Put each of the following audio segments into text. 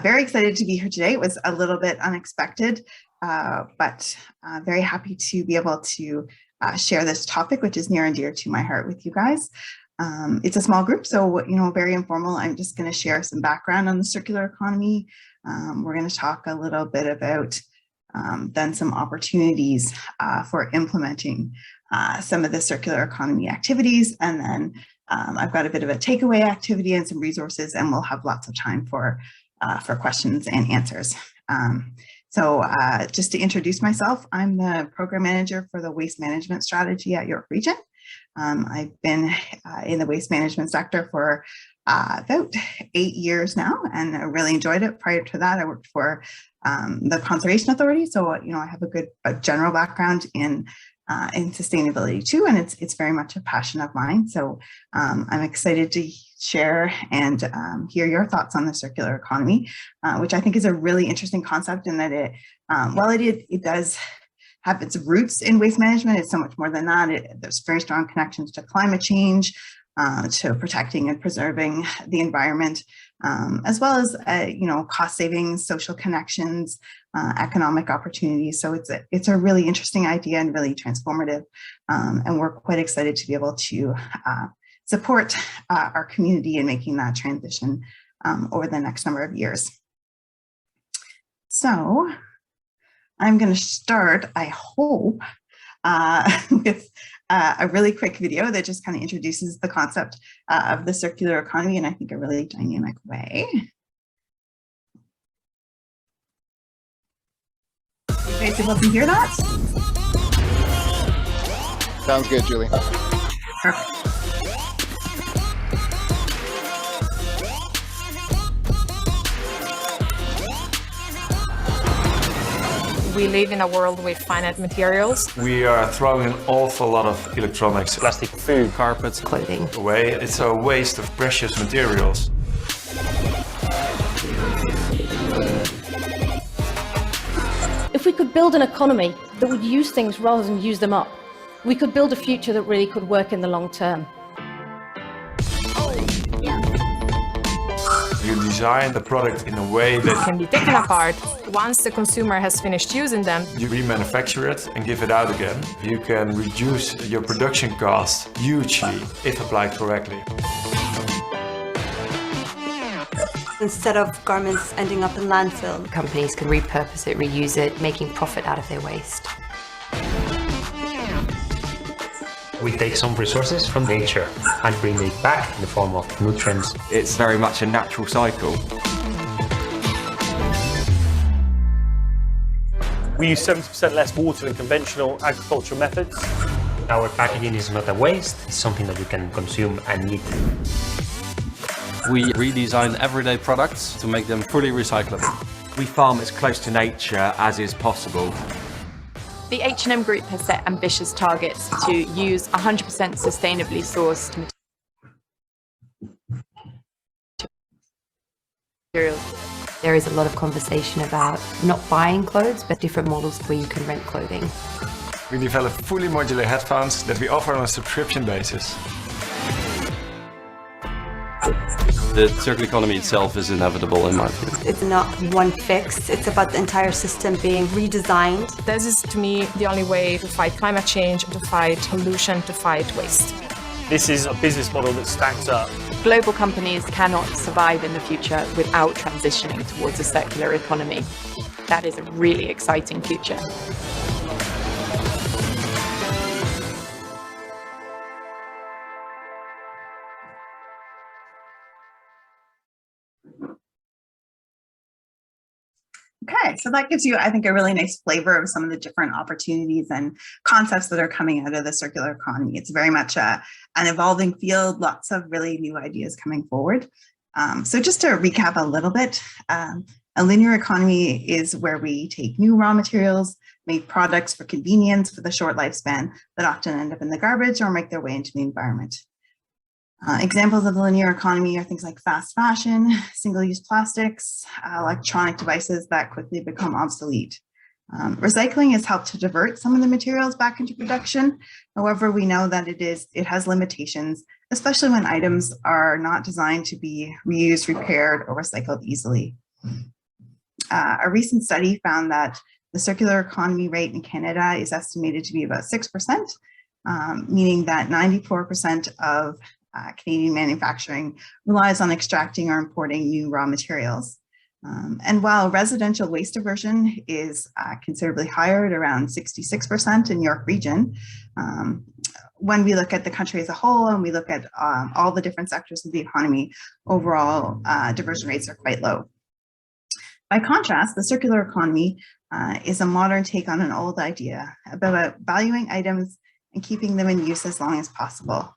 very excited to be here today. It was a little bit unexpected, but very happy to be able to share this topic, which is near and dear to my heart with you guys. It's a small group, so very informal. I'm just going to share some background on the circular economy. We're going to talk a little bit about then some opportunities for implementing some of the circular economy activities, and then I've got a bit of a takeaway activity and some resources, and we'll have lots of time for questions and answers. So just to introduce myself, I'm the program manager for the waste management strategy at York Region. I've been in the waste management sector for about 8 years now, and I really enjoyed it. Prior to that, I worked for the Conservation Authority, so I have a good general background in sustainability too, and it's very much a passion of mine. So I'm excited to share and hear your thoughts on the circular economy, which I think is a really interesting concept, in that while it does have its roots in waste management, it's so much more than that. There's very strong connections to climate change, to protecting and preserving the environment, as well as cost savings, social connections, economic opportunities. So it's a really interesting idea and really transformative, and we're quite excited to be able to support our community in making that transition over the next number of years. So I'm going to start, I hope, with a really quick video that just kind of introduces the concept of the circular economy in, I think, a really dynamic way. You guys able to hear that? Sounds good, Julie. Perfect. We live in a world with finite materials. We are throwing an awful lot of electronics, plastic, food, carpets, clothing away. It's a waste of precious materials. If we could build an economy that would use things rather than use them up, we could build a future that really could work in the long term. You design the product in a way that can be taken apart. Once the consumer has finished using them, you remanufacture it and give it out again. You can reduce your production costs hugely if applied correctly. Instead of garments ending up in landfill, companies can repurpose it, reuse it, making profit out of their waste. We take some resources from nature and bring it back in the form of nutrients. It's very much a natural cycle. We use 70% less water than conventional agricultural methods. Our packaging is not a waste, it's something that you can consume and eat. We redesign everyday products to make them fully recyclable. We farm as close to nature as is possible. The H&M Group has set ambitious targets to use 100% sustainably sourced materials. There is a lot of conversation about not buying clothes, but different models where you can rent clothing. We develop fully modular headphones that we offer on a subscription basis. The circular economy itself is inevitable, in my view. It's not one fix, it's about the entire system being redesigned. This is, to me, the only way to fight climate change, to fight pollution, to fight waste. This is a business model that stacks up. Global companies cannot survive in the future without transitioning towards a circular economy. That is a really exciting future. Okay, so that gives you, I think, a really nice flavor of some of the different opportunities and concepts that are coming out of the circular economy. It's very much an evolving field, lots of really new ideas coming forward. So just to recap a little bit, a linear economy is where we take new raw materials, make products for convenience for the short lifespan that often end up in the garbage or make their way into the environment. Examples of the linear economy are things like fast fashion, single-use plastics, electronic devices that quickly become obsolete. Recycling has helped to divert some of the materials back into production. However, we know that it has limitations, especially when items are not designed to be reused, repaired, or recycled easily. A recent study found that the circular economy rate in Canada is estimated to be about 6%, meaning that 94% of Canadian manufacturing relies on extracting or importing new raw materials. And while residential waste diversion is considerably higher at around 66% in York Region, when we look at the country as a whole and we look at all the different sectors of the economy, overall diversion rates are quite low. By contrast, the circular economy is a modern take on an old idea about valuing items and keeping them in use as long as possible.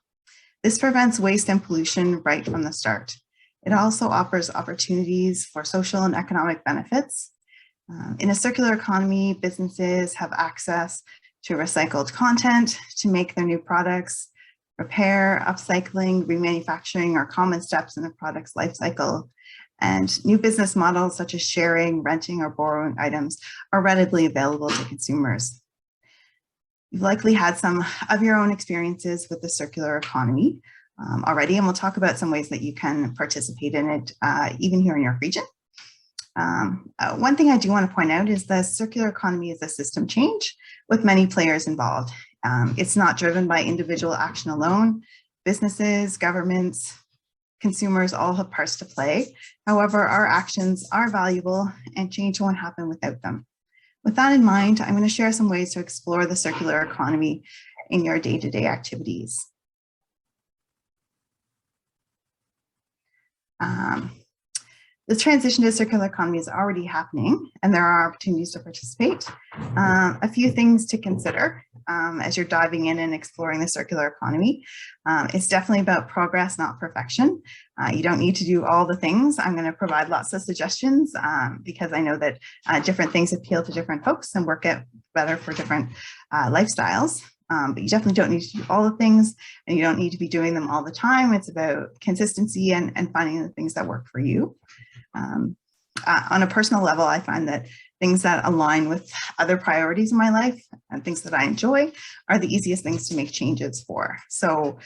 This prevents waste and pollution right from the start. It also offers opportunities for social and economic benefits. In a circular economy, businesses have access to recycled content to make their new products. Repair, upcycling, remanufacturing are common steps in a product's life cycle. And new business models such as sharing, renting, or borrowing items are readily available to consumers. You've likely had some of your own experiences with the circular economy already, and we'll talk about some ways that you can participate in it, even here in your region. One thing I do want to point out is the circular economy is a system change with many players involved. It's not driven by individual action alone. Businesses, governments, consumers all have parts to play. However, our actions are valuable and change won't happen without them. With that in mind, I'm going to share some ways to explore the circular economy in your day-to-day activities. The transition to a circular economy is already happening, and there are opportunities to participate. A few things to consider as you're diving in and exploring the circular economy. It's definitely about progress, not perfection. You don't need to do all the things. I'm going to provide lots of suggestions because I know that different things appeal to different folks and work out better for different lifestyles. But you definitely don't need to do all the things, and you don't need to be doing them all the time. It's about consistency and finding the things that work for you. On a personal level, I find that things that align with other priorities in my life and things that I enjoy are the easiest things to make changes for. So,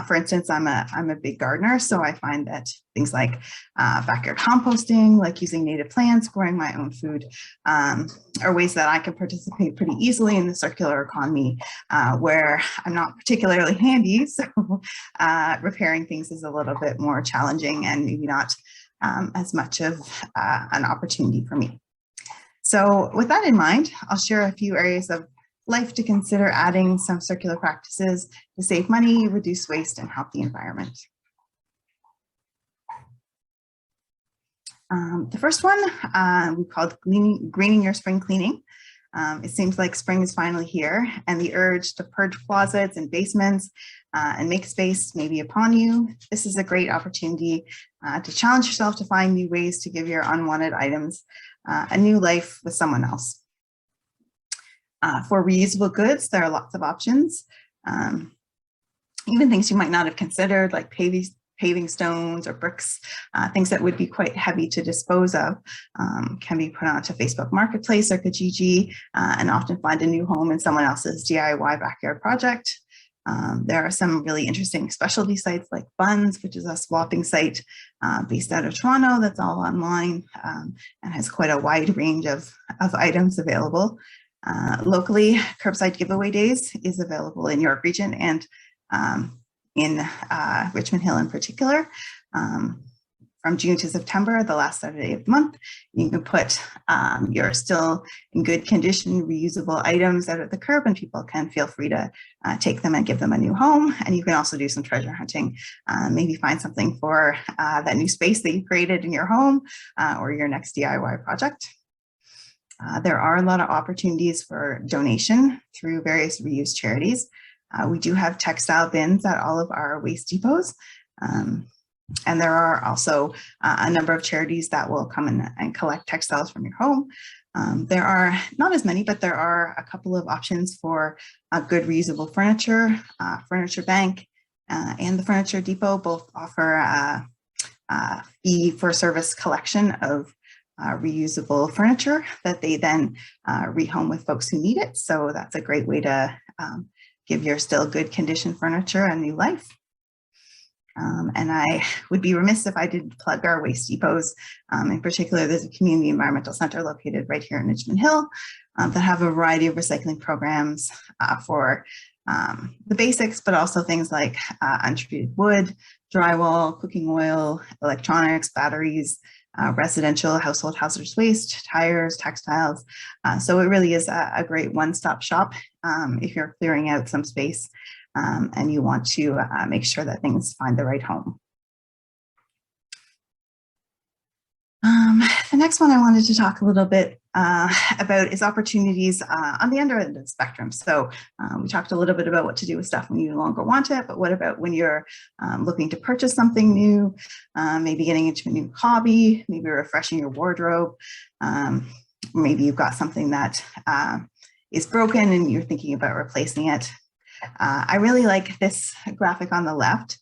for instance, I'm a big gardener, so I find that things like backyard composting, like using native plants, growing my own food, are ways that I can participate pretty easily in the circular economy, where I'm not particularly handy, so repairing things is a little bit more challenging and maybe not as much of an opportunity for me. So with that in mind, I'll share a few areas of life to consider adding some circular practices to save money, reduce waste, and help the environment. The first one we called greening your spring cleaning. It seems like spring is finally here, and the urge to purge closets and basements and make space may be upon you. This is a great opportunity to challenge yourself to find new ways to give your unwanted items a new life with someone else. For reusable goods, there are lots of options. Even things you might not have considered, like paving stones or bricks, things that would be quite heavy to dispose of, can be put onto Facebook Marketplace or Kijiji and often find a new home in someone else's DIY backyard project. There are some really interesting specialty sites like Buns, which is a swapping site based out of Toronto that's all online and has quite a wide range of items available. Locally, Curbside Giveaway Days is available in York Region and in Richmond Hill in particular. From June to September, the last Saturday of the month, you can put your still in good condition reusable items out at the curb, and people can feel free to take them and give them a new home. And you can also do some treasure hunting, maybe find something for that new space that you created in your home or your next DIY project. There are a lot of opportunities for donation through various reuse charities. We do have textile bins at all of our waste depots. And there are also a number of charities that will come in and collect textiles from your home. There are not as many, but there are a couple of options for good reusable furniture. Furniture Bank and the Furniture Depot both offer a fee for service collection of reusable furniture that they then rehome with folks who need it. So that's a great way to give your still good condition furniture a new life. And I would be remiss if I didn't plug our waste depots. In particular, there's a community environmental center located right here in Richmond Hill that have a variety of recycling programs for the basics, but also things like untreated wood, drywall, cooking oil, electronics, batteries, residential household hazardous waste, tires, textiles. So it really is a great one-stop shop if you're clearing out some space and you want to make sure that things find the right home. The next one I wanted to talk a little bit about is opportunities on the other end of the spectrum. So we talked a little bit about what to do with stuff when you no longer want it, but what about when you're looking to purchase something new, maybe getting into a new hobby, maybe refreshing your wardrobe, maybe you've got something that is broken and you're thinking about replacing it. I really like this graphic on the left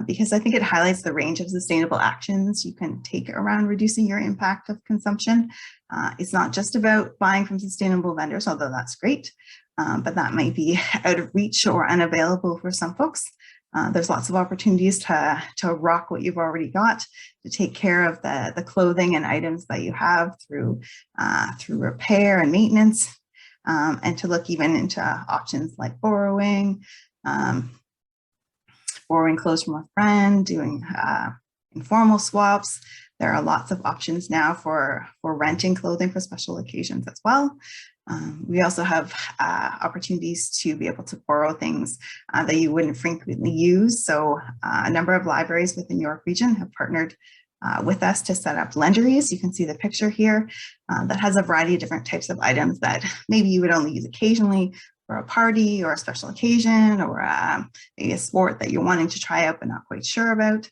because I think it highlights the range of sustainable actions you can take around reducing your impact of consumption. It's not just about buying from sustainable vendors, although that's great, but that might be out of reach or unavailable for some folks. There's lots of opportunities to rock what you've already got, to take care of the clothing and items that you have through repair and maintenance. And to look even into options like borrowing clothes from a friend, doing informal swaps. There are lots of options now for renting clothing for special occasions as well. We also have opportunities to be able to borrow things that you wouldn't frequently use. So a number of libraries within York Region have partnered with us to set up lenderies. You can see the picture here that has a variety of different types of items that maybe you would only use occasionally for a party or a special occasion or maybe a sport that you're wanting to try out but not quite sure about.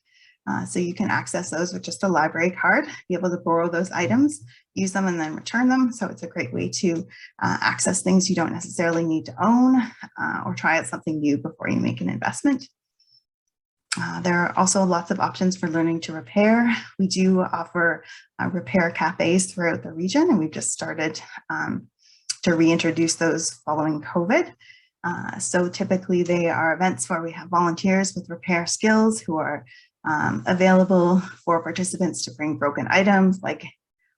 So you can access those with just a library card, be able to borrow those items, use them and then return them. So it's a great way to access things you don't necessarily need to own or try out something new before you make an investment. There are also lots of options for learning to repair. We do offer repair cafes throughout the region, and we've just started to reintroduce those following COVID. So typically they are events where we have volunteers with repair skills who are available for participants to bring broken items like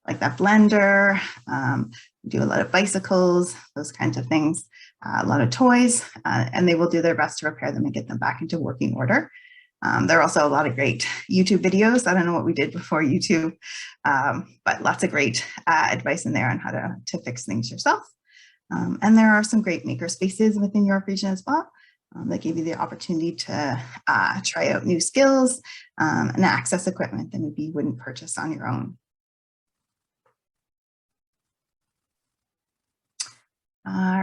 that blender. We do a lot of bicycles, those kinds of things, a lot of toys, and they will do their best to repair them and get them back into working order. There are also a lot of great YouTube videos. I don't know what we did before YouTube, but lots of great advice in there on how to fix things yourself. And there are some great maker spaces within York Region as well that give you the opportunity to try out new skills and access equipment that maybe you wouldn't purchase on your own.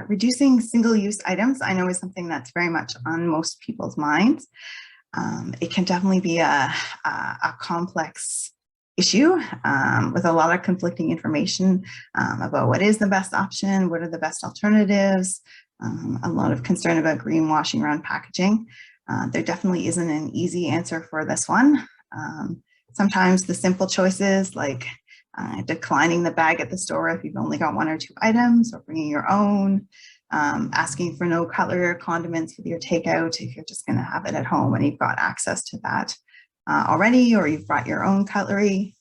Reducing single-use items, I know, is something that's very much on most people's minds. It can definitely be a complex issue with a lot of conflicting information about what is the best option, what are the best alternatives, a lot of concern about greenwashing around packaging. There definitely isn't an easy answer for this one. Sometimes the simple choices like declining the bag at the store if you've only got 1 or 2 items, or bringing your own, asking for no cutlery or condiments with your takeout if you're just going to have it at home and you've got access to that already, or you've brought your own cutlery,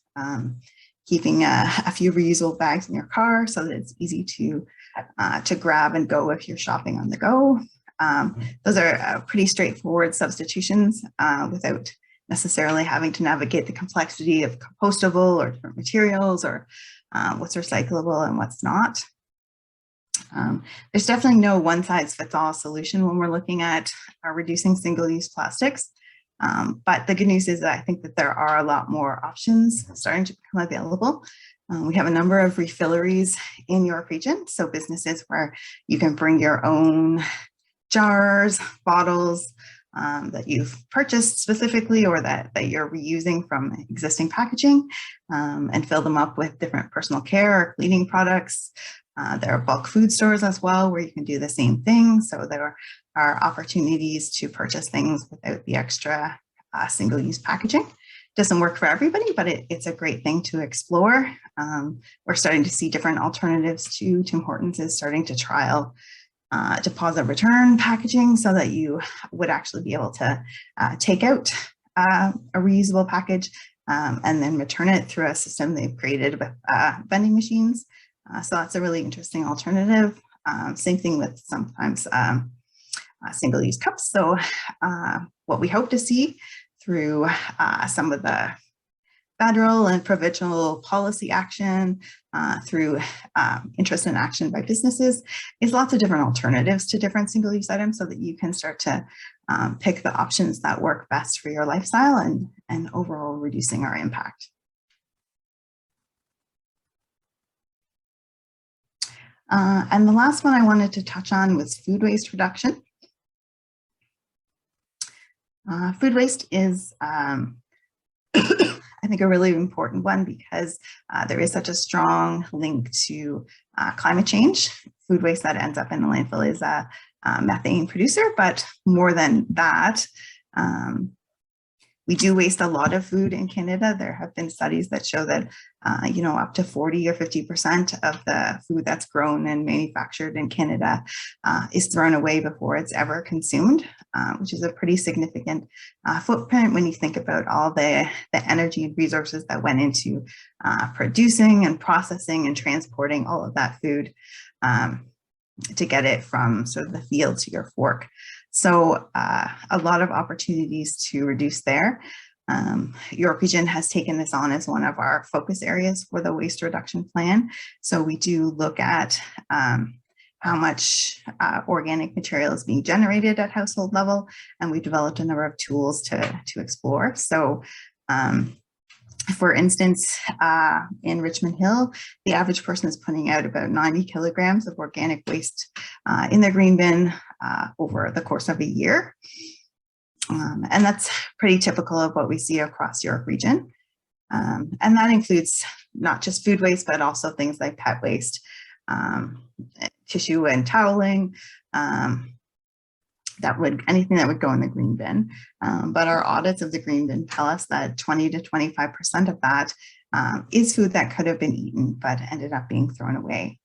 keeping a few reusable bags in your car so that it's easy to grab and go if you're shopping on the go. Those are pretty straightforward substitutions without necessarily having to navigate the complexity of compostable or different materials or what's recyclable and what's not. There's definitely no one-size-fits-all solution when we're looking at reducing single-use plastics. But the good news is that I think that there are a lot more options starting to become available. We have a number of refilleries in York Region, so businesses where you can bring your own jars, bottles that you've purchased specifically or that you're reusing from existing packaging and fill them up with different personal care or cleaning products. There are bulk food stores as well where you can do the same thing. So there are opportunities to purchase things without the extra single-use packaging. Doesn't work for everybody, but it's a great thing to explore. We're starting to see different alternatives too. Tim Hortons is starting to trial deposit return packaging so that you would actually be able to take out a reusable package and then return it through a system they've created with vending machines. So that's a really interesting alternative. Same thing with sometimes single-use cups. So what we hope to see through some of the federal and provincial policy action, through interest and action by businesses, is lots of different alternatives to different single-use items so that you can start to pick the options that work best for your lifestyle and overall reducing our impact. And the last one I wanted to touch on was food waste reduction. Food waste is, I think, a really important one because there is such a strong link to climate change. Food waste that ends up in the landfill is a methane producer, but more than that, we do waste a lot of food in Canada. There have been studies that show that, up to 40 or 50% of the food that's grown and manufactured in Canada is thrown away before it's ever consumed, which is a pretty significant footprint when you think about all the energy and resources that went into producing and processing and transporting all of that food to get it from sort of the field to your fork. So a lot of opportunities to reduce there. York Region has taken this on as one of our focus areas for the waste reduction plan. So we do look at how much organic material is being generated at household level, and we developed a number of tools to explore. So for instance, in Richmond Hill, the average person is putting out about 90 kilograms of organic waste in their green bin over the course of a year. And that's pretty typical of what we see across York Region. And that includes not just food waste, but also things like pet waste, tissue and toweling, anything that would go in the green bin. But our audits of the green bin tell us that 20 to 25% of that is food that could have been eaten, but ended up being thrown away.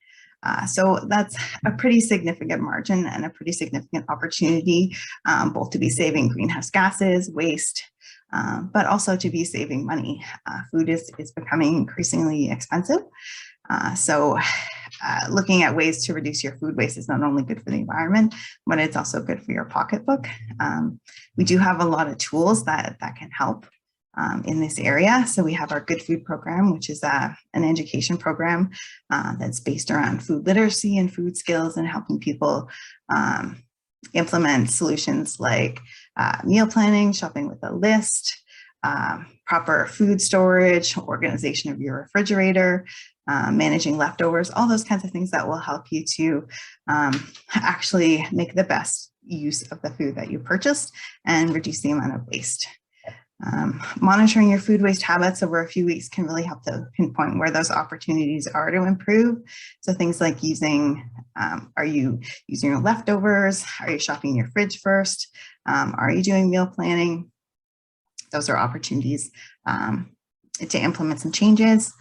So that's a pretty significant margin and a pretty significant opportunity, both to be saving greenhouse gases, waste, but also to be saving money. Food is becoming increasingly expensive. So looking at ways to reduce your food waste is not only good for the environment, but it's also good for your pocketbook. We do have a lot of tools that can help in this area. So we have our Good Food program, which is an education program that's based around food literacy and food skills and helping people implement solutions like meal planning, shopping with a list, proper food storage, organization of your refrigerator, managing leftovers, all those kinds of things that will help you to actually make the best use of the food that you purchased and reduce the amount of waste. Monitoring your food waste habits over a few weeks can really help to pinpoint where those opportunities are to improve. So things like are you using your leftovers? Are you shopping your fridge first? Are you doing meal planning? Those are opportunities to implement some changes.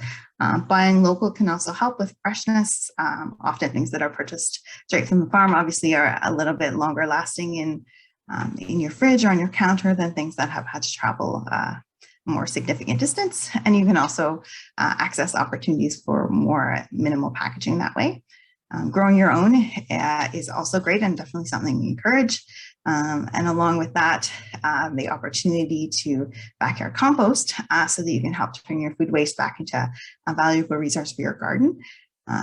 Buying local can also help with freshness. Often things that are purchased straight from the farm obviously are a little bit longer lasting in your fridge or on your counter than things that have had to travel a more significant distance. And you can also access opportunities for more minimal packaging that way. Growing your own is also great and definitely something we encourage. And along with that, the opportunity to backyard compost so that you can help to bring your food waste back into a valuable resource for your garden.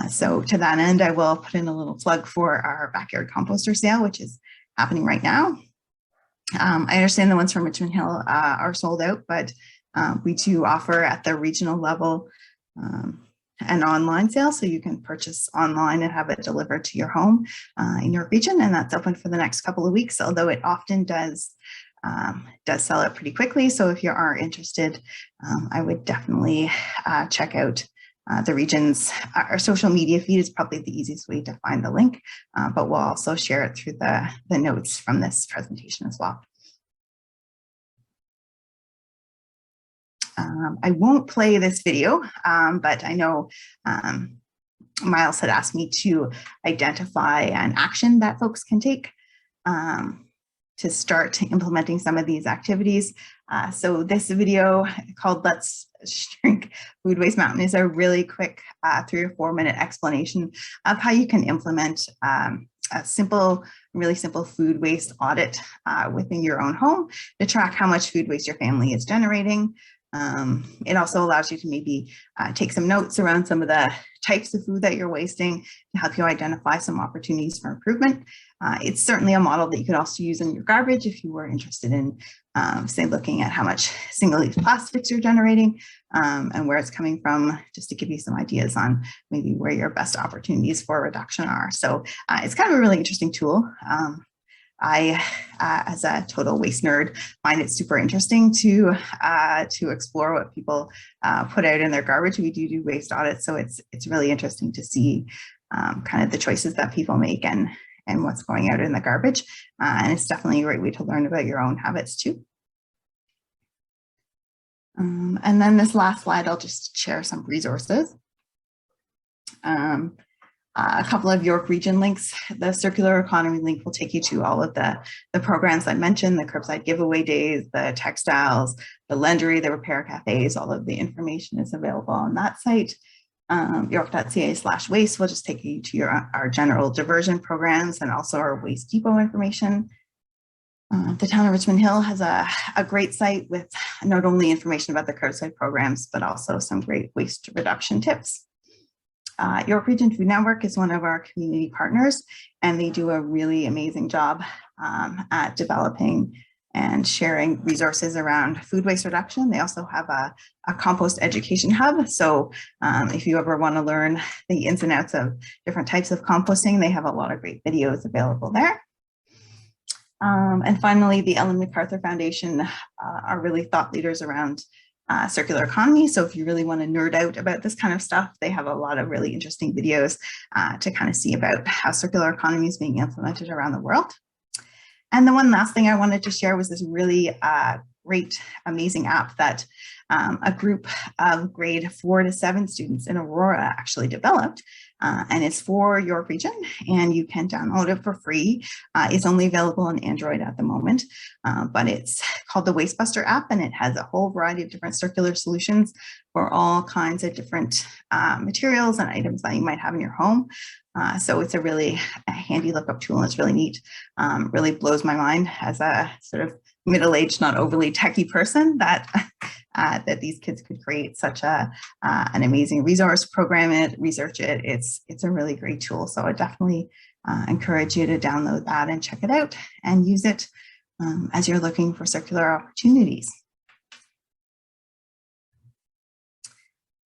So to that end, I will put in a little plug for our backyard composter sale, which is happening right now. I understand the ones from Richmond Hill are sold out, but we do offer at the regional level an online sale, so you can purchase online and have it delivered to your home in your region, and that's open for the next couple of weeks, although it often does sell out pretty quickly. So if you are interested, I would definitely check out the region's our social media feed is probably the easiest way to find the link, but we'll also share it through the notes from this presentation as well. I won't play this video, but I know Miles had asked me to identify an action that folks can take start implementing some of these activities. So this video called Let's Shrink Food Waste Mountain is a really quick 3 or 4 minute explanation of how you can implement a really simple food waste audit within your own home to track how much food waste your family is generating. It also allows you to maybe take some notes around some of the types of food that you're wasting to help you identify some opportunities for improvement. It's certainly a model that you could also use in your garbage if you were interested in, say, looking at how much single-use plastics you're generating and where it's coming from, just to give you some ideas on maybe where your best opportunities for reduction are. So it's kind of a really interesting tool. I, as a total waste nerd, find it super interesting to explore what people put out in their garbage. We do waste audits, so it's really interesting to see kind of the choices that people make and what's going out in the garbage. And it's definitely a great way to learn about your own habits too. And then this last slide, I'll just share some resources. A couple of York Region links. The circular economy link will take you to all of the programs I mentioned, the curbside giveaway days, the textiles, the lendery, the repair cafes. All of the information is available on that site. York.ca/waste will just take you to our general diversion programs and also our waste depot information. The town of Richmond Hill has a great site with not only information about the curbside programs, but also some great waste reduction tips. York Region Food Network is one of our community partners, and they do a really amazing job at developing and sharing resources around food waste reduction. They also have a compost education hub. So if you ever want to learn the ins and outs of different types of composting, they have a lot of great videos available there. And finally, the Ellen MacArthur Foundation are really thought leaders around circular economy. So if you really want to nerd out about this kind of stuff, they have a lot of really interesting videos to kind of see about how circular economy is being implemented around the world. And the one last thing I wanted to share was this really great, amazing app that a group of grade 4 to 7 students in Aurora actually developed. And it's for York Region, and you can download it for free. It's only available on Android at the moment, but it's called the Wastebuster app, and it has a whole variety of different circular solutions for all kinds of different materials and items that you might have in your home. So it's a really handy lookup tool, and it's really neat. Really blows my mind as a sort of middle-aged, not overly techie person that these kids could create such an amazing resource, program it, research it. It's a really great tool. So I definitely encourage you to download that and check it out and use it as you're looking for circular opportunities.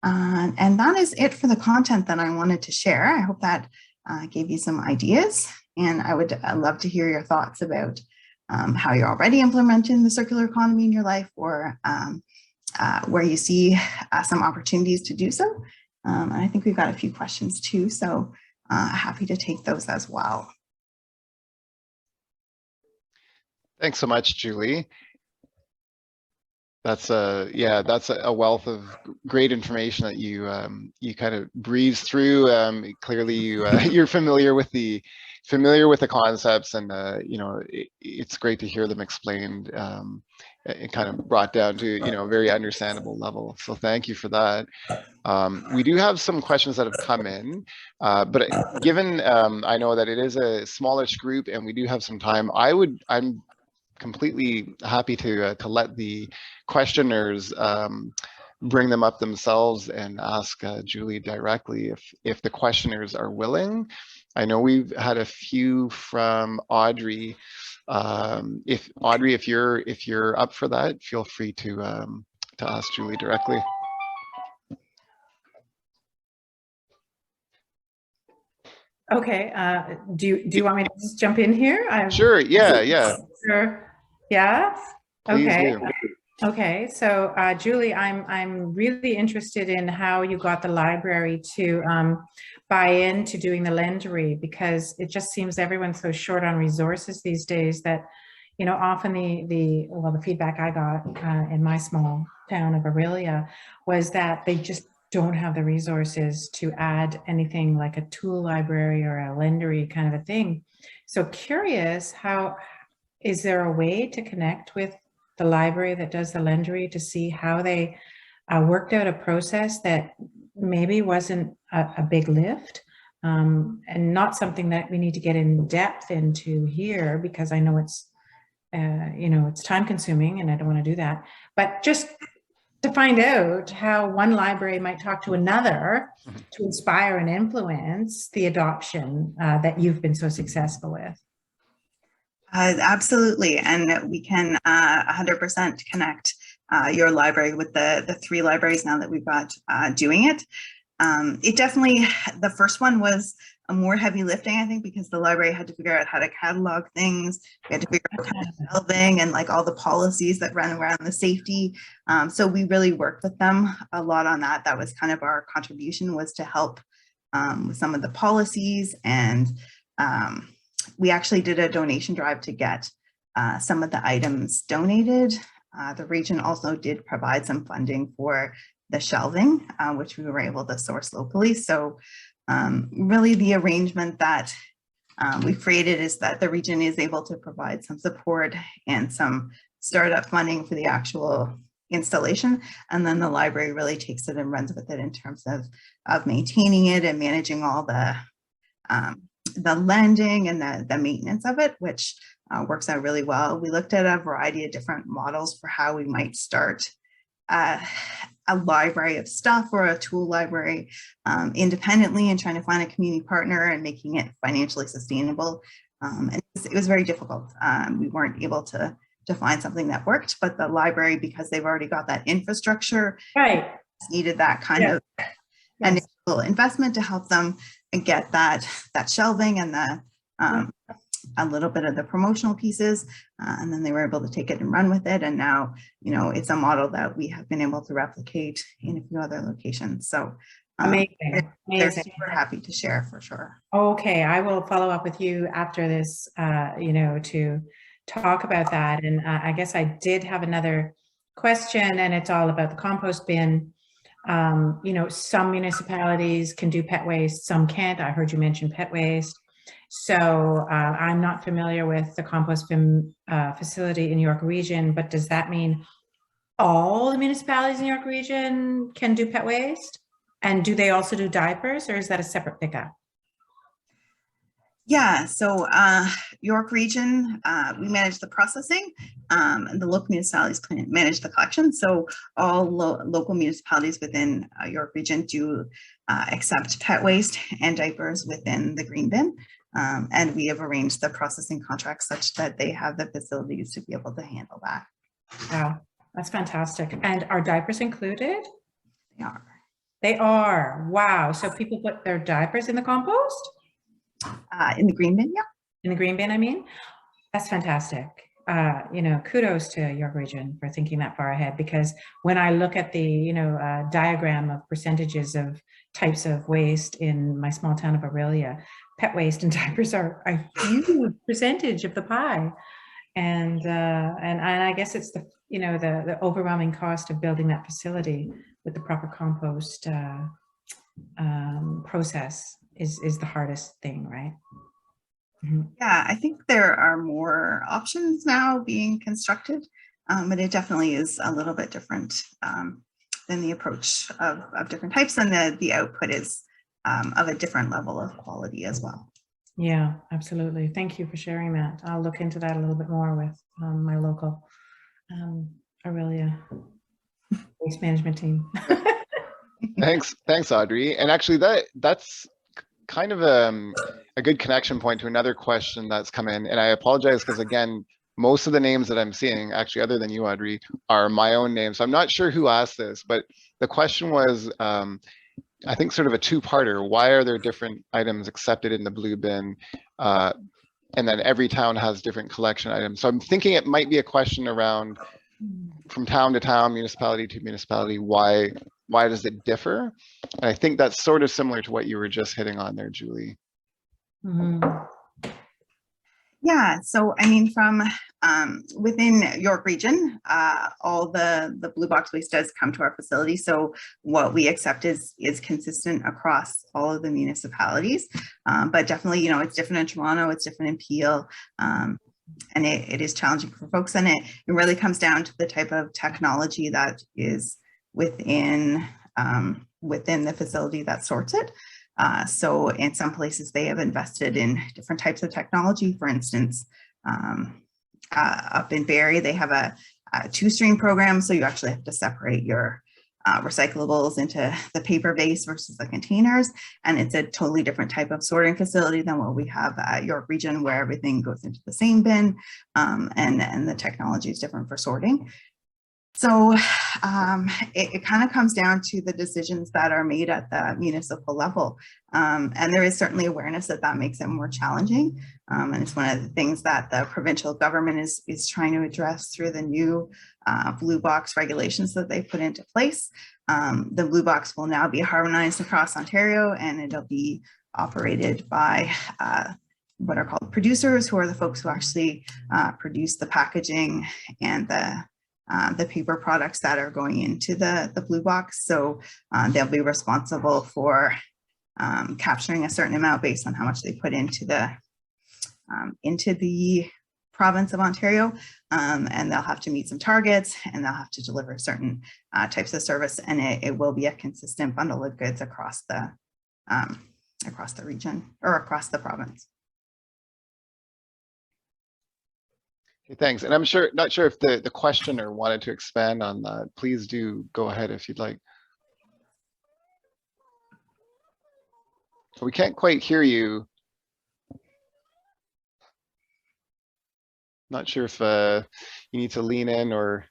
And that is it for the content that I wanted to share. I hope that gave you some ideas, and I would love to hear your thoughts about how you're already implementing the circular economy in your life, or where you see some opportunities to do so. And I think we've got a few questions too, so happy to take those as well. Thanks so much, Julie. That's a wealth of great information that you kind of breeze through. Clearly, you're familiar with the concepts, and it's great to hear them explained and kind of brought down to a very understandable level. So thank you for that. We do have some questions that have come in, but given I know that it is a smallish group and we do have some time, I'm completely happy to let the questioners bring them up themselves and ask Julie directly if the questioners are willing. I know we've had a few from Audrey. Audrey, if you're up for that, feel free to ask Julie directly. Okay. Do you want me to just jump in here? Sure. Yeah. Sure. Yeah. Please okay. do. Okay. So, Julie, I'm really interested in how you got the library to buy into doing the lendery, because it just seems everyone's so short on resources these days that, often the feedback I got in my small town of Aurelia was that they just don't have the resources to add anything like a tool library or a lendery kind of a thing. So curious how, is there a way to connect with the library that does the lendery to see how they worked out a process that maybe wasn't a big lift, and not something that we need to get in depth into here, because I know it's, it's time consuming and I don't want to do that, but just to find out how one library might talk to another to inspire and influence the adoption that you've been so successful with. Absolutely, and we can 100% connect your library with the 3 libraries now that we've got doing it. It definitely, the first one was a more heavy lifting, I think, because the library had to figure out how to catalog things. We had to figure out kind of shelving and like all the policies that run around the safety. So we really worked with them a lot on that. That was kind of our contribution, was to help with some of the policies. And we actually did a donation drive to get some of the items donated. The region also did provide some funding for the shelving, which we were able to source locally. So really the arrangement that we've created is that the region is able to provide some support and some startup funding for the actual installation. And then the library really takes it and runs with it in terms of maintaining it and managing all the lending and the maintenance of it, which works out really well. We looked at a variety of different models for how we might start a library of stuff or a tool library independently, and trying to find a community partner and making it financially sustainable. And it was very difficult. We weren't able to find something that worked, but the library, because they've already got that infrastructure, right, needed that kind of initial investment to help them get that shelving and the a little bit of the promotional pieces, and then they were able to take it and run with it. And now, it's a model that we have been able to replicate in a few other locations. So amazing. They're super happy to share, for sure. Okay, I will follow up with you after this, to talk about that. And I guess I did have another question, and it's all about the compost bin. Some municipalities can do pet waste, some can't. I heard you mention pet waste. So I'm not familiar with the compost bin facility in York Region, but does that mean all the municipalities in York Region can do pet waste? And do they also do diapers, or is that a separate pickup? Yeah, so York Region, we manage the processing, and the local municipalities manage the collection. So all local municipalities within York Region do accept pet waste and diapers within the green bin. And we have arranged the processing contracts such that they have the facilities to be able to handle that. Wow, that's fantastic. And are diapers included? They are. They are. Wow. So people put their diapers in the compost? In the green bin, yeah. In the green bin, I mean? That's fantastic. Kudos to York Region for thinking that far ahead, because when I look at the, diagram of percentages of types of waste in my small town of Aurelia, pet waste and diapers are a huge percentage of the pie. And I guess it's the overwhelming cost of building that facility with the proper compost process is the hardest thing, right? Mm-hmm. Yeah, I think there are more options now being constructed, but it definitely is a little bit different than the approach of different types, and the output is of a different level of quality as well. Yeah, absolutely. Thank you for sharing that. I'll look into that a little bit more with my local Aurelia waste management team. Thanks, Audrey. And actually, that's kind of a good connection point to another question that's come in. And I apologize because, again, most of the names that I'm seeing, actually, other than you, Audrey, are my own names. So I'm not sure who asked this, but the question was, I think, sort of a two-parter. Why are there different items accepted in the blue bin? And then every town has different collection items. So I'm thinking it might be a question around, from town to town, municipality to municipality, why does it differ? And I think that's sort of similar to what you were just hitting on there, Julie. Mm-hmm. Yeah, so I mean, from within York Region, all the blue box waste does come to our facility. So what we accept is consistent across all of the municipalities. But definitely, it's different in Toronto, it's different in Peel. it is challenging for folks, and it really comes down to the type of technology that is within the facility that sorts it. So in some places they have invested in different types of technology. For instance, up in Barrie, they have a two-stream program, so you actually have to separate your recyclables into the paper base versus the containers, and it's a totally different type of sorting facility than what we have at York Region, where everything goes into the same bin, and the technology is different for sorting. So it kind of comes down to the decisions that are made at the municipal level. And there is certainly awareness that that makes it more challenging. And it's one of the things that the provincial government is trying to address through the new blue box regulations that they put into place. The blue box will now be harmonized across Ontario, and it'll be operated by what are called producers, who are the folks who actually produce the packaging and the paper products that are going into the blue box. So they'll be responsible for capturing a certain amount based on how much they put into the province of Ontario, and they'll have to meet some targets, and they'll have to deliver certain types of service, and it will be a consistent bundle of goods across the region or across the province. Okay, thanks. And I'm not sure if the questioner wanted to expand on that. Please do go ahead if you'd like. We can't quite hear you. Not sure if you need to lean in or.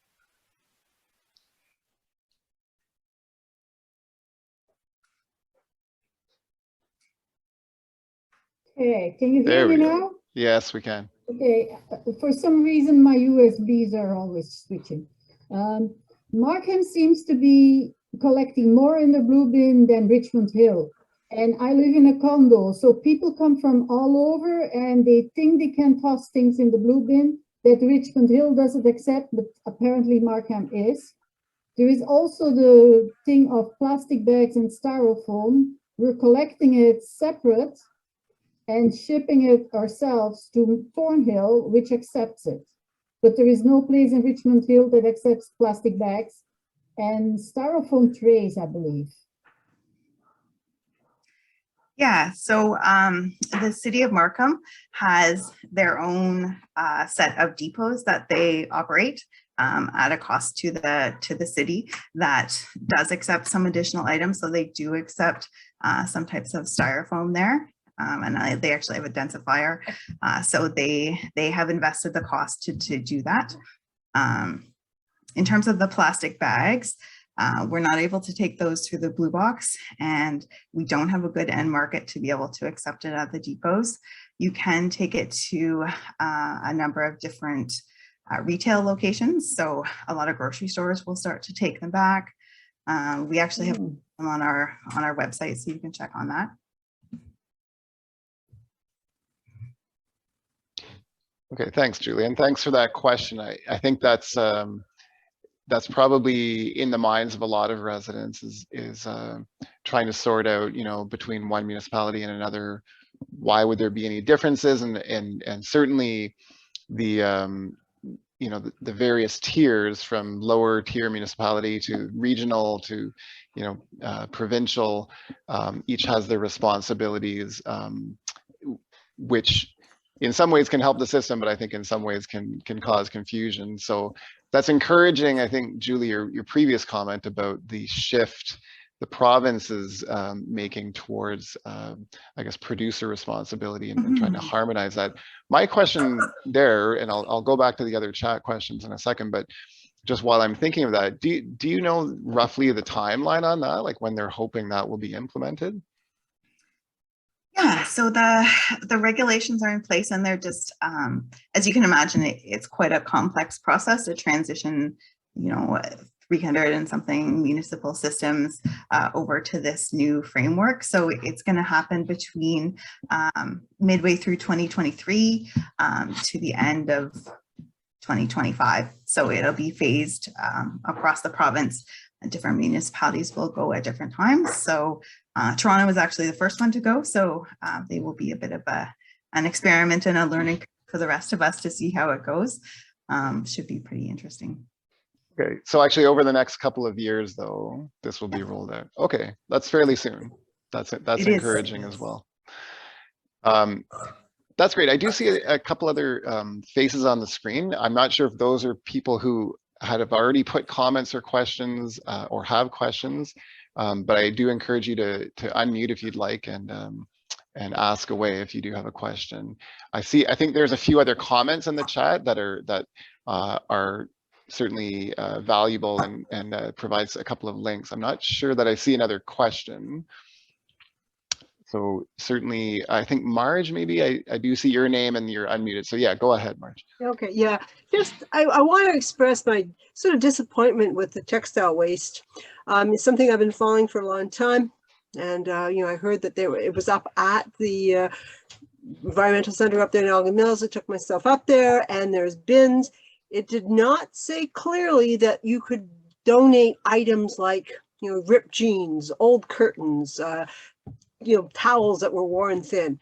Okay, can you hear me now? Yes, we can. Okay, for some reason my USBs are always switching. Markham seems to be collecting more in the blue bin than Richmond Hill. And I live in a condo, so people come from all over and they think they can toss things in the blue bin that Richmond Hill doesn't accept, but apparently Markham is. There is also the thing of plastic bags and styrofoam. We're collecting it separate and shipping it ourselves to Thornhill, which accepts it. But there is no place in Richmond Hill that accepts plastic bags and styrofoam trays, I believe. Yeah, so the city of Markham has their own set of depots that they operate at a cost to the city that does accept some additional items. So they do accept some types of styrofoam there. And they actually have a densifier. So they have invested the cost to do that. In terms of the plastic bags, we're not able to take those through the blue box, and we don't have a good end market to be able to accept it at the depots. You can take it to a number of different retail locations. So a lot of grocery stores will start to take them back. We actually have them on our website, so you can check on that. Okay, thanks, Julie, and thanks for that question. I think that's probably in the minds of a lot of residents is trying to sort out, between one municipality and another, why would there be any differences, and certainly the the various tiers from lower tier municipality to regional to provincial, each has their responsibilities, which in some ways can help the system, but I think in some ways can cause confusion. So that's encouraging. I think, Julie, your previous comment about the shift the province is making towards, I guess, producer responsibility and trying to harmonize that. My question there, and I'll go back to the other chat questions in a second, but just while I'm thinking of that, do you know roughly the timeline on that, like when they're hoping that will be implemented? Yeah, so the regulations are in place, and they're just, as you can imagine, it's quite a complex process to transition, 300 and something municipal systems over to this new framework. So it's going to happen between midway through 2023 to the end of 2025. So it'll be phased across the province. Different municipalities will go at different times. So Toronto was actually the first one to go. So they will be a bit of an experiment and a learning curve for the rest of us to see how it goes. Should be pretty interesting. Okay, so actually over the next couple of years, though, this will be rolled out. Okay, that's fairly soon. That's encouraging as well. That's great. I do see a couple other faces on the screen. I'm not sure if those are people who have already put comments or questions or have questions, but I do encourage you to unmute if you'd like and ask away if you do have a question. I think there's a few other comments in the chat that are certainly valuable and provides a couple of links. I'm not sure that I see another question. So certainly, I think Marge, maybe I do see your name and you're unmuted. So yeah, go ahead, Marge. Okay, yeah, just I want to express my sort of disappointment with the textile waste. It's something I've been following for a long time. And, you know, I heard that it was up at the environmental center up there in Elgin Mills. I took myself up there and there's bins. It did not say clearly that you could donate items like, you know, ripped jeans, old curtains, you know, towels that were worn thin.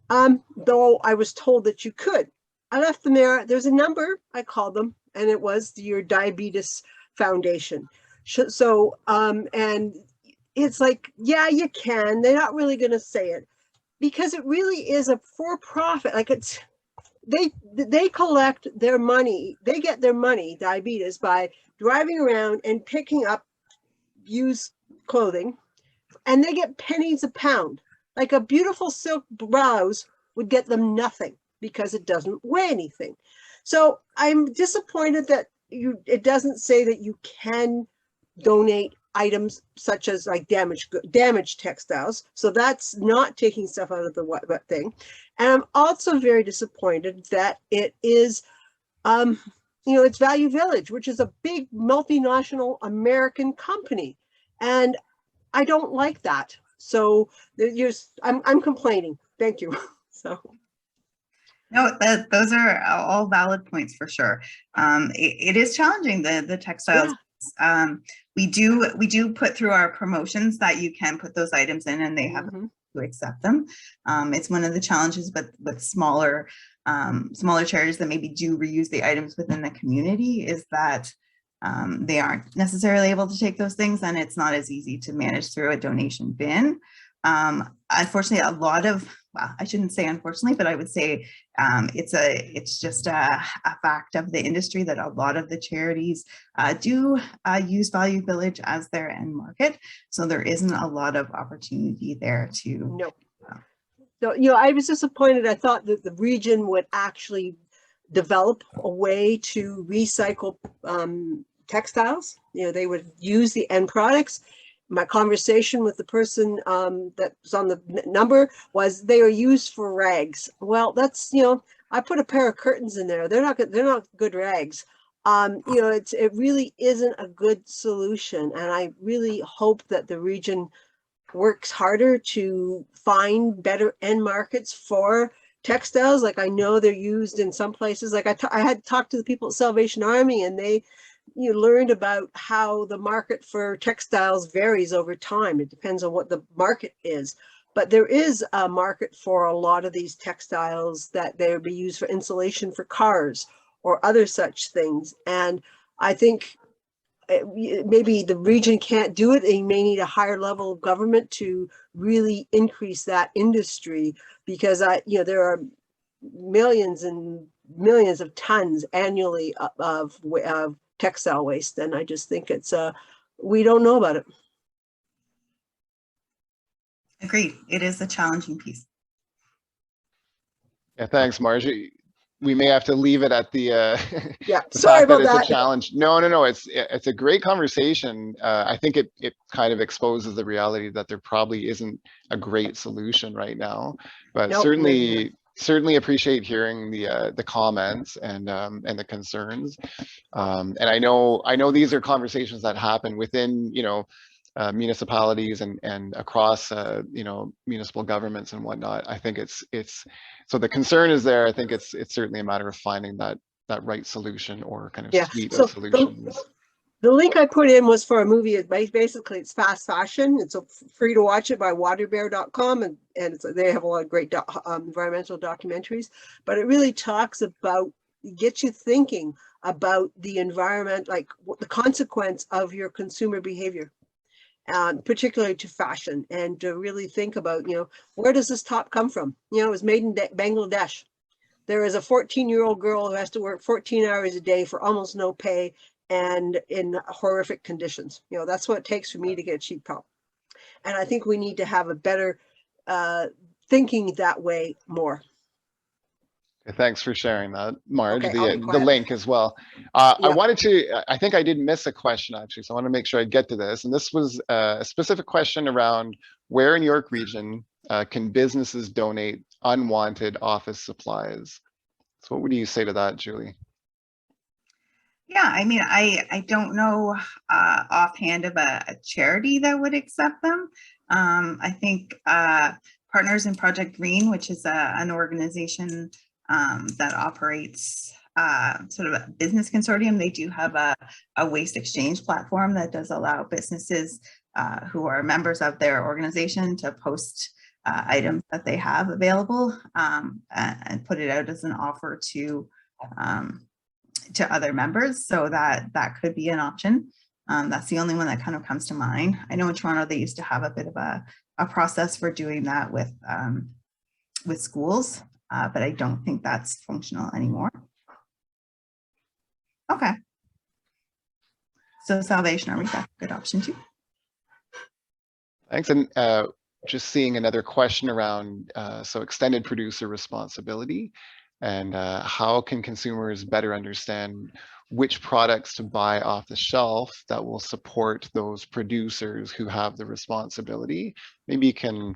Though I was told that you could. I left them there. There's a number, I called them, and it was your Diabetes Foundation. So, and it's like, yeah, you can. They're not really going to say it because it really is a for-profit. Like it's, they collect their money. They get their money, diabetes, by driving around and picking up used clothing, and they get pennies a pound. Like a beautiful silk blouse would get them nothing because it doesn't weigh anything. So I'm disappointed that it doesn't say that you can donate items such as like damaged textiles. So that's not taking stuff out of the wet thing. And I'm also very disappointed that it is, you know, it's Value Village, which is a big multinational American company. And I don't like that. So I'm complaining. Thank you. So. No, those are all valid points for sure. It is challenging, the textiles. Yeah. We do put through our promotions that you can put those items in and they have to accept them. It's one of the challenges, but with smaller charities that maybe do reuse the items within the community is that they aren't necessarily able to take those things, and it's not as easy to manage through a donation bin. Unfortunately, a lot of, well, I shouldn't say unfortunately, but I would say it's just a fact of the industry that a lot of the charities do use Value Village as their end market. So there isn't a lot of opportunity there to. No. So, you know, I was disappointed. I thought that the region would actually develop a way to recycle textiles. You know, they would use the end products. My conversation with the person that was on the number was they are used for rags. Well, that's, you know, I put a pair of curtains in there. They're not good rags. You know, it really isn't a good solution. And I really hope that the region works harder to find better end markets for textiles. Like I know they're used in some places. Like I had talked to the people at Salvation Army, and they learned about how the market for textiles varies over time. It depends on what the market is. But there is a market for a lot of these textiles that they would be used for insulation for cars or other such things. And I think maybe the region can't do it. They may need a higher level of government to really increase that industry, because you know, there are millions and millions of tons annually of textile waste, and I just think it's we don't know about it. Agreed. It is a challenging piece. Yeah, thanks, Margie. We may have to leave it at the yeah. The Sorry fact about that that. it's a challenge. No. It's a great conversation. I think it kind of exposes the reality that there probably isn't a great solution right now, but Nope. certainly appreciate hearing the comments and the concerns. And I know these are conversations that happen within, you know, municipalities and across you know, municipal governments and whatnot. I think it's so the concern is there. I think it's certainly a matter of finding that right solution or kind of suite of solutions. The link I put in was for a movie. Basically, it's fast fashion. It's free to watch it by waterbear.com, and they have a lot of great environmental documentaries. But it really talks about, gets you thinking about the environment, like what the consequence of your consumer behavior, particularly to fashion, and to really think about, where does this top come from? It was made in Bangladesh. There is a 14-year-old girl who has to work 14 hours a day for almost no pay and in horrific conditions. That's what it takes for me to get a cheap top. And I think we need to have a better thinking that way more. Thanks for sharing that, Marge, Okay, the link as well. I wanted to, I think I did miss a question actually, so I want to make sure I get to this. And this was a specific question around where in York Region can businesses donate unwanted office supplies? So what would you say to that, Julie? Yeah, I mean, I don't know offhand of a charity that would accept them. I think Partners in Project Green, which is an organization that operates sort of a business consortium, they do have a waste exchange platform that does allow businesses who are members of their organization to post items that they have available and put it out as an offer to other members. So that could be an option. That's the only one that kind of comes to mind. I know in Toronto they used to have a bit of a process for doing that with schools, but I don't think that's functional anymore. Okay. So Salvation Army, that's a good option too. Thanks. And just seeing another question around so extended producer responsibility, and how can consumers better understand which products to buy off the shelf that will support those producers who have the responsibility? Maybe you can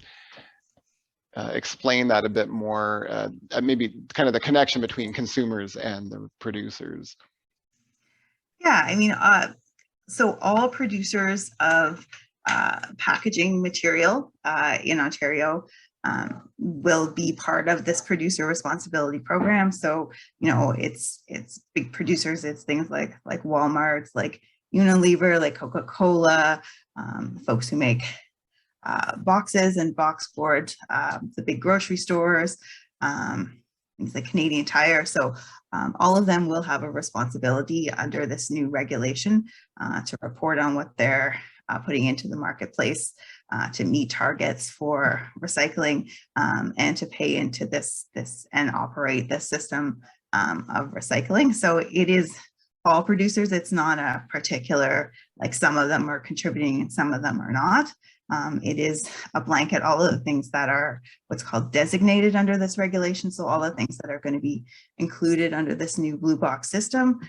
explain that a bit more, maybe kind of the connection between consumers and the producers. Yeah, I mean, so all producers of packaging material in Ontario will be part of this producer responsibility program. So, it's big producers, it's things like Walmart, like Unilever, like Coca-Cola, folks who make boxes and box board, the big grocery stores, things like Canadian Tire. So all of them will have a responsibility under this new regulation to report on what they're putting into the marketplace to meet targets for recycling and to pay into this and operate this system of recycling. So it is all producers. It's not a particular, like some of them are contributing and some of them are not. It is a blanket, all of the things that are what's called designated under this regulation. So all the things that are going to be included under this new blue box system.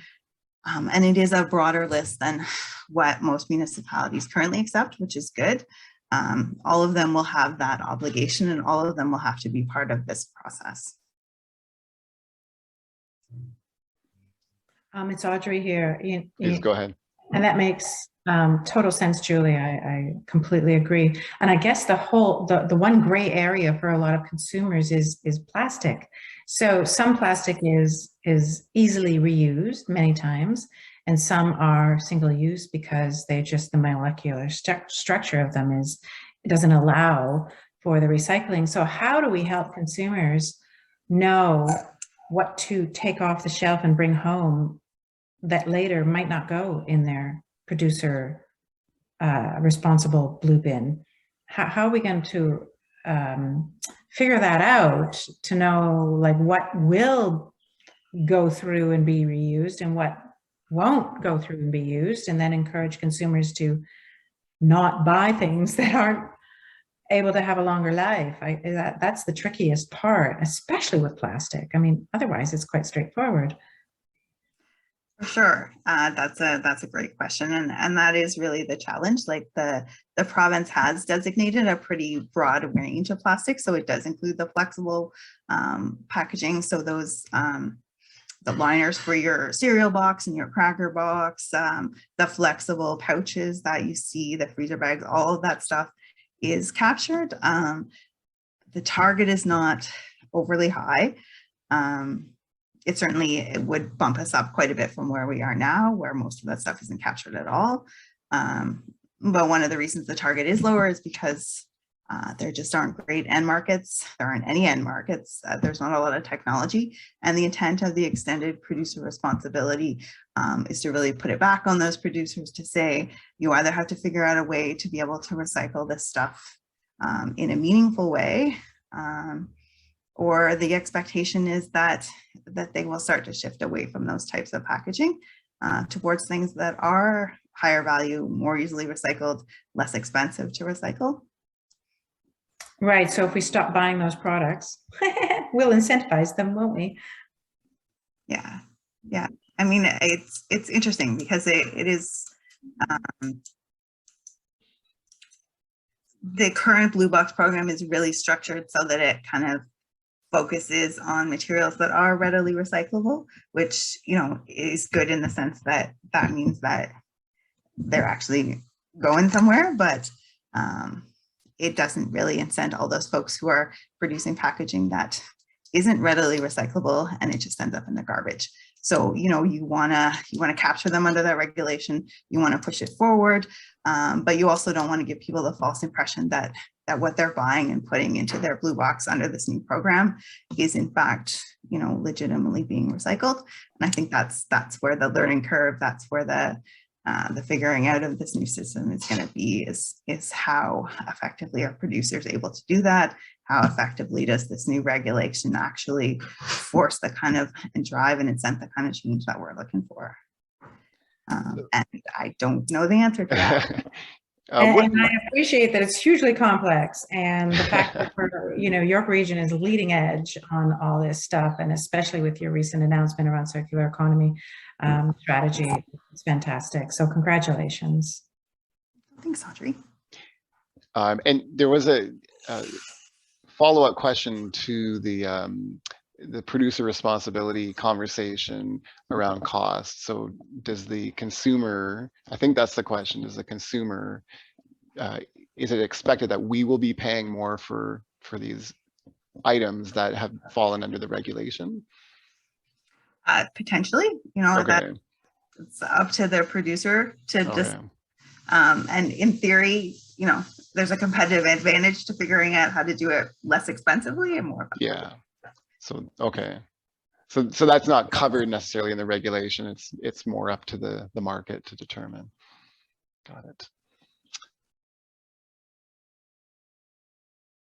And it is a broader list than what most municipalities currently accept, which is good. All of them will have that obligation and all of them will have to be part of this process. It's Audrey here. Please go ahead. And that makes total sense, Julie. I completely agree. And I guess the one gray area for a lot of consumers is plastic. So some plastic is easily reused many times, and some are single use because they just, the molecular structure of them it doesn't allow for the recycling. So how do we help consumers know what to take off the shelf and bring home that later might not go in their producer responsible blue bin? How are we going to figure that out to know like what will go through and be reused and what won't go through and be used, and then encourage consumers to not buy things that aren't able to have a longer life? That's the trickiest part, especially with plastic. I mean, otherwise it's quite straightforward. For sure. That's a great question. And that is really the challenge. Like the province has designated a pretty broad range of plastics. So it does include the flexible packaging. So those, the liners for your cereal box and your cracker box, the flexible pouches that you see, the freezer bags, all of that stuff is captured. The target is not overly high. it certainly it would bump us up quite a bit from where we are now, where most of that stuff isn't captured at all. But one of the reasons the target is lower is because there just aren't great end markets. There aren't any end markets. There's not a lot of technology. And the intent of the extended producer responsibility is to really put it back on those producers to say, you either have to figure out a way to be able to recycle this stuff in a meaningful way, or the expectation is that they will start to shift away from those types of packaging towards things that are higher value, more easily recycled, less expensive to recycle. Right. So if we stop buying those products, we'll incentivize them, won't we? Yeah. Yeah. I mean, it's interesting because it is the current Blue Box program is really structured so that it kind of focuses on materials that are readily recyclable, which, you know, is good in the sense that that means that they're actually going somewhere, but it doesn't really incent all those folks who are producing packaging that isn't readily recyclable and it just ends up in the garbage. So, you know, you wanna capture them under that regulation, you wanna push it forward, but you also don't wanna give people the false impression that what they're buying and putting into their Blue Box under this new program is in fact, you know, legitimately being recycled. And I think that's where the learning curve, that's where the figuring out of this new system is going to be, is how effectively are producers able to do that? How effectively does this new regulation actually force the kind of and drive and incent the kind of change that we're looking for? And I don't know the answer to that. And I appreciate that it's hugely complex, and the fact that you know, York Region is leading edge on all this stuff, and especially with your recent announcement around circular economy strategy, it's fantastic. So congratulations. Thanks, Audrey. And there was a follow-up question to the producer responsibility conversation around cost. So does the consumer, I think that's the question, does the consumer, is it expected that we will be paying more for these items that have fallen under the regulation? Potentially, you know, that it's up to the producer to just, and in theory, you know, there's a competitive advantage to figuring out how to do it less expensively and more. Yeah. So, so that's not covered necessarily in the regulation. It's more up to the market to determine. Got it.